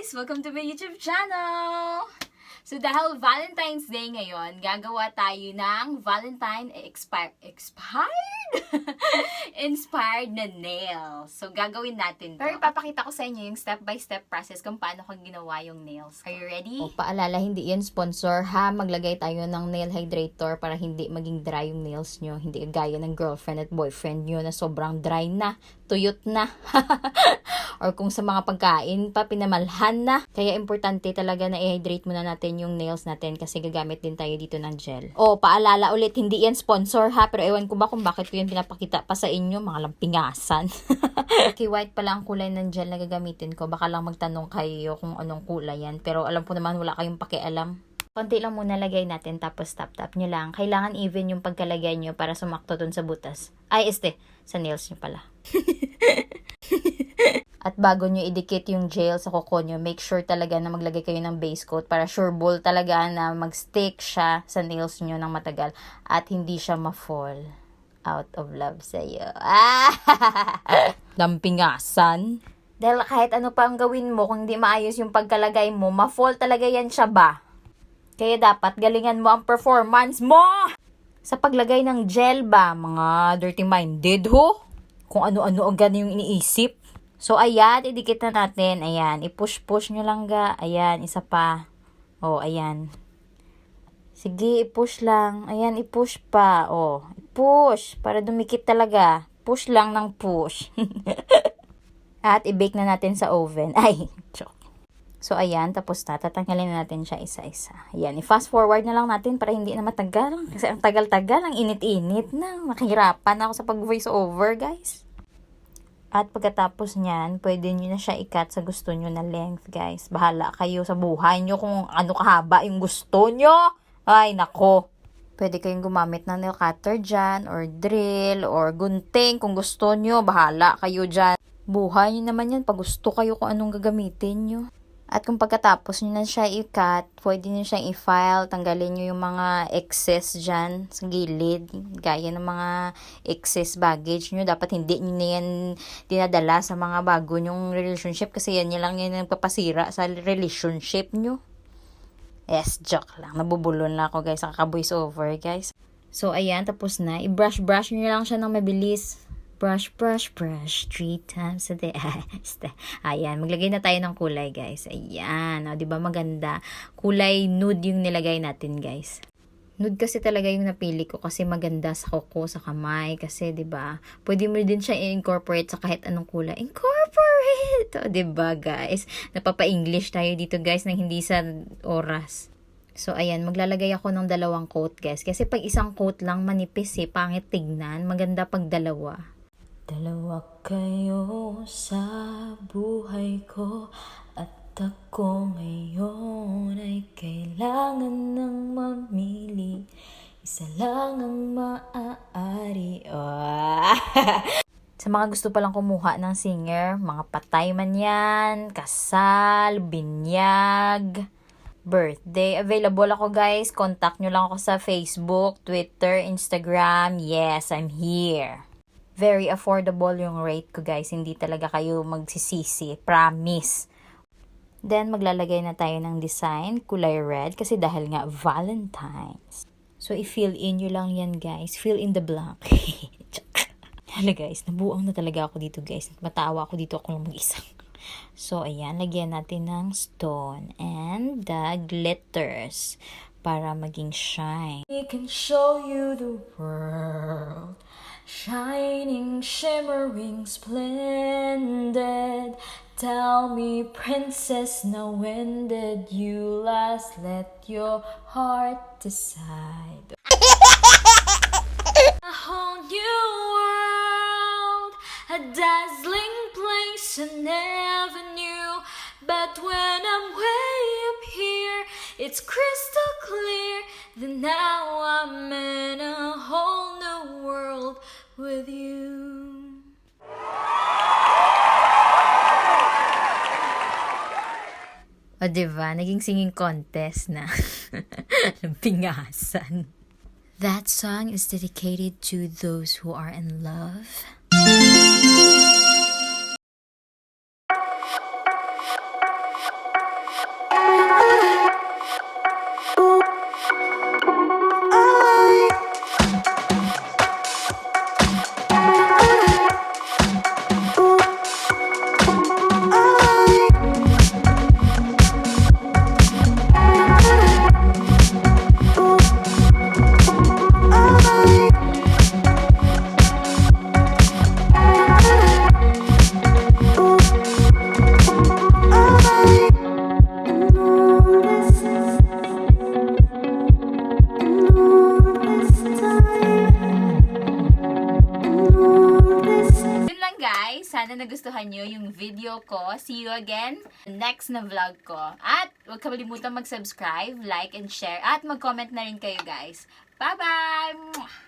guys! Welcome to my YouTube channel! So dahil Valentine's Day ngayon, gagawa tayo ng Inspired inspired na nails. So gagawin natin to. Pero ipapakita ko sa inyo yung step-by-step process kung paano ko ginawa yung nails. Are you ready? O, paalala, hindi yan sponsor ha. Maglagay tayo ng nail hydrator para hindi maging dry yung nails nyo. Hindi gaya ng girlfriend at boyfriend nyo na sobrang dry na, tuyot na. Or kung sa mga pagkain pa, pinamalhan na. Kaya importante talaga na i-hydrate muna natin yung nails natin kasi gagamit din tayo dito ng gel. O, paalala ulit, hindi yan sponsor ha. Pero ewan ko ba kung bakit ko yan pinapakita pa sa inyo, mga lampingasan. Okay, white pala ang kulay ng gel na gagamitin ko. Baka lang magtanong kayo kung anong kulay yan. Pero alam ko naman wala kayong pakialam. Konti lang muna lagay natin tapos tap-tap nyo lang. Kailangan even yung pagkalagay nyo para sumakto dun sa butas. Ay, sa nails nyo pala. At bago nyo idikit yung gel sa kuko nyo, make sure talaga na maglagay kayo ng base coat para sure ball talaga na mag-stick siya sa nails nyo ng matagal at hindi siya ma-fall out of love sa'yo. Dampingasan. Dahil kahit ano pa ang gawin mo, kung hindi maayos yung pagkalagay mo, ma-fall talaga yan siya ba? Kaya dapat galingan mo ang performance mo! Sa paglagay ng gel ba, mga dirty-minded ho? Kung ano-ano ang gano'n yung iniisip. So, ayan, idikit na natin. Ayan, i-push-push nyo lang ga. Ayan, isa pa. O, ayan. Sige, i-push lang. Ayan, i-push pa. O, i-push. Para dumikit talaga. Push lang ng push. At i-bake na natin sa oven. Ay, joke. So, ayan, tapos na. Tatanggalin na natin siya isa-isa. Ayan, i-fast forward na lang natin para hindi na matagal. Kasi ang tagal-tagal, ang init-init na. Nakahirapan ako sa pag-voice over, guys. At pagkatapos niyan, pwede nyo na siya i-cut sa gusto nyo na length, guys. Bahala kayo sa buhay nyo kung ano kahaba yung gusto nyo. Ay, nako. Pwede kayong gumamit ng nail cutter dyan, or drill, or gunting. Kung gusto nyo, bahala kayo dyan. Buhay nyo naman yan pag gusto kayo kung anong gagamitin nyo. At kung pagkatapos nyo na siya i-cut, pwede nyo siyang i-file, tanggalin nyo yung mga excess dyan sa gilid, gaya ng mga excess baggage nyo. Dapat hindi nyo na yan dinadala sa mga bago nyong relationship kasi yan lang yan nagpapasira sa relationship nyo. Yes, joke lang. Nabubulon lang ako guys, kaka-voice over guys. So ayan, tapos na. I-brush nyo lang siya ng mabilis. Brush 3 times a day. Ayan, maglagay na tayo ng kulay, guys. Ayan, o, diba maganda? Kulay nude yung nilagay natin, guys. Nude kasi talaga yung napili ko kasi maganda sa kuko, sa kamay. Kasi, diba, pwede mo din siya i-incorporate sa kahit anong kulay. Incorporate! O, diba, guys? Napapa-English tayo dito, guys, nang hindi sa oras. So, ayan, maglalagay ako ng 2 coat, guys. Kasi pag isang coat lang, manipis pangit tignan. Maganda pag 2. Dalawa kayo sa buhay ko at ako ngayon ay kailangan ng mamili. Isa lang ang maaari. Oh. Sa mga gusto palang kumuha ng singer, mga patay man yan, kasal, binyag, birthday. Available ako guys. Contact nyo lang ako sa Facebook, Twitter, Instagram. Yes, I'm here. Very affordable yung rate ko guys. Hindi talaga kayo magsisisi. Promise. Then, maglalagay na tayo ng design. Kulay red. Kasi dahil nga Valentine's. So, i-fill in nyo lang yan guys. Fill in the blank. Hala guys, nabuang na talaga ako dito guys. Matawa ako dito ako lang mag-isa. So, ayan. Lagyan natin ng stone. And the glitters. Para maging shine. We can show you the world. Shining, shimmering, splendid. Tell me, princess, now when did you last let your heart decide? A whole new world, a dazzling place I never knew. But when I'm way up here, it's crystal clear that now I'm in a whole new world with you. O diba, naging singing contest na. Pingasan. That song is dedicated to those who are in love. sana nagustuhan nyo yung video ko. See you again next na vlog ko. At huwag kalimutan mag-subscribe, like, and share. At mag-comment na rin kayo guys. Bye-bye!